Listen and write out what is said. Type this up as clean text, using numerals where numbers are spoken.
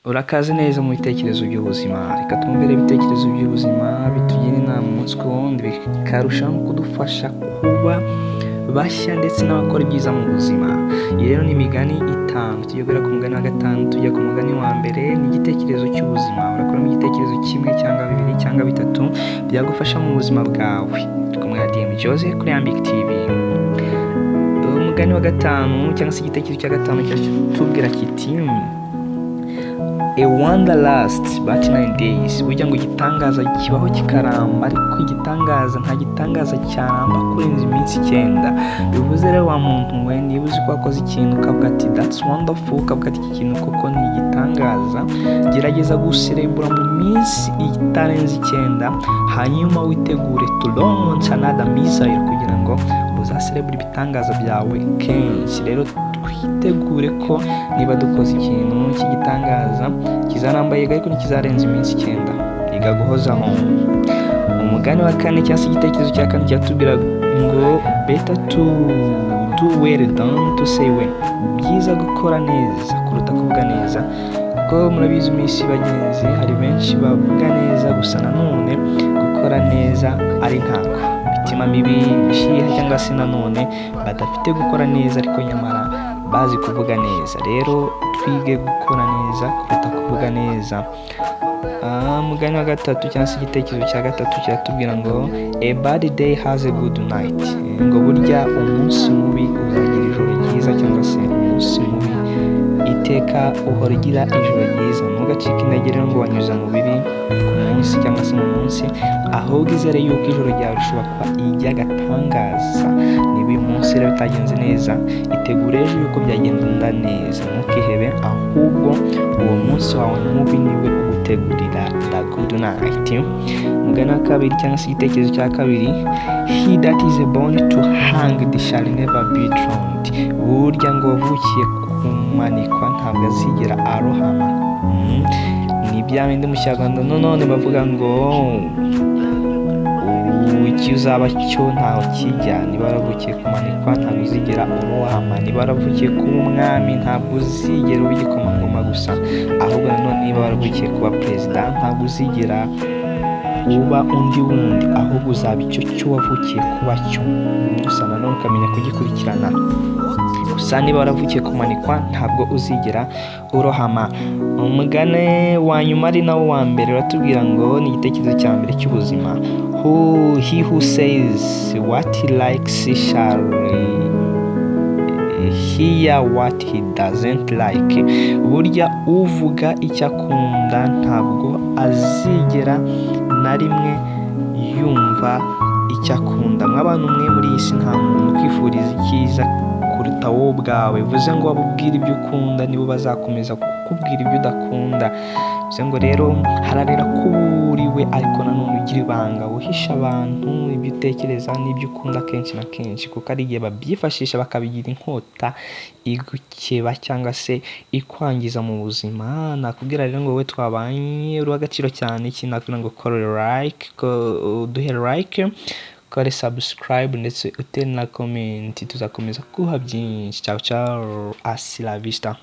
Urakaze neza mu bitekerezo by'ubuzima. Reka twumvire ibitekerezo by'ubuzima bitugira inama umunsi ku wundi, bikarushaho kudufasha kuba bashya ndetse n'abakora ibyiza mu buzima. Iyi rero ni imigani itanu, tugiye guhera ku mugani wa gatanu tujya ku mugani wa mbere. Ni igitekerezo cy'ubuzima, urakuramo igitekerezo kimwe cyangwa bibiri cyangwa bitatu byagufasha mu buzima bwawe. Turi kumwe na DM Jose kuri Yambik TV. Umugani wa gatanu cyangwa se igitekerezo cya gatanu kiratubwira kiti A wonder lasts but 9 days. Burya ngo igitangaza kibaho kikaramba, ariko igitangaza nta gitangaza cyaramba kurenza iminsi 9. Bivuze rero wa muntu we, niba uzi ko wakoze ikintu ukavuga ati that's wonderful, ukavuga ati iki kintu koko ni igitangaza, gerageza guserebura mu minsi itarenze 9, hanyuma witegure to launch another missile kugira ngo uzaserebura ibitangaza byawe kenshi. Rero twitegure ko niba dukoze ikintu cy'igitangaza kizarambaye ariko ntikizarenza iminsi 9, iga guhozaho. Umugani wa kane cyangwa se igitekerezo cya kane cyatubwira ngo better to do well than to say well. Byiza gukora neza kuruta kuvuga neza, kuko murabizi iminsi bagenzi hari benshi bavuga neza gusa nanone gukora neza ari ntako, imitima mibi ishiha cyangwa se nanone badafite gukora neza ariko nyamara bazi kuvuga neza. Rero twige gukora neza kuruta kuvuga neza. Umugani wa gatatu cyangwa se igitekerezo cya gatatu kiratubwira ngo a bad day has a good night. Ngo burya umunsi mubi uzagira ijoro ryiza, cyangwa se umunsi mubi iteka uhora ugira ijoro ryiza. Ntugacike intege rero ngo wanyuze mu bibi ku munsi cyangwa se mu munsi, ahubwo izere yuko ijoro ryawe rishobora kuba iry'agatangaza. Niba uyu munsi rero bitagenze neza, itegure ejo yuko byagenda neza. Ntukihebe, ahubwo uwo munsi wawe mubi niwe ugutegurira the good night. Umugani wa kabiri cyangwa se igitekerezo cya kabiri, he that is born to hang shall never be drowned. Burya ngo wavukiye kumanikwa ntabwo azigera arohama. Ni bya bindi mu Kinyarwanda none bavuga ngo icyo uzaba cyo ntaho kijya. Niba waravukiye kumanikwa ntabwo uzigera urohama, niba waravukiye kuba umwami ntabwo uzigera uba igikomangoma gusa, ahubwo nanone niba waravukiye kuba perezida ntabwo uzigera uba undi wundi, ahubwo uzaba icyo cyo wavukiye kuba cyo, gusa nanone ukamenya kugikurikirana. Gusa niba waravukiye kumanikwa ntabwo uzigera urohama. Umugani wa nyuma ari nawo wa mbere uratubwira ngo ni igitekerezo cya mbere cy'ubuzima, he who says what he likes shall hear what he doesn't like. Burya uvuga icyo akunda ntabwo azigera na rimwe yumva icyo akunda. Mw'abantu mwe muri iyi si nta muntu ukwifuriza icyiza kuruta wowe ubwawe. Bivuze ngo abubwira ibyo ukunda nibo bazakomeza kukubwira ibyo udakunda. Bivuze ngo rero hararira kuburiwe, ariko nanone ugira ibanga, uhisha abantu ibyo utekereza n'ibyo ukunda kenshi na kenshi, kuko ari igihe babyifashisha bakabigira inkota igukeba cyangwa se ikwangiza mu buzima. Nakubwira rero ngo wowe twabanye uri w'agaciro cyane, iki nakubwira ngo duhe like, kore subscribe ndetse utere na comment, tuzakomeza kuha byinshi. Ciao ciao, hasta la vista.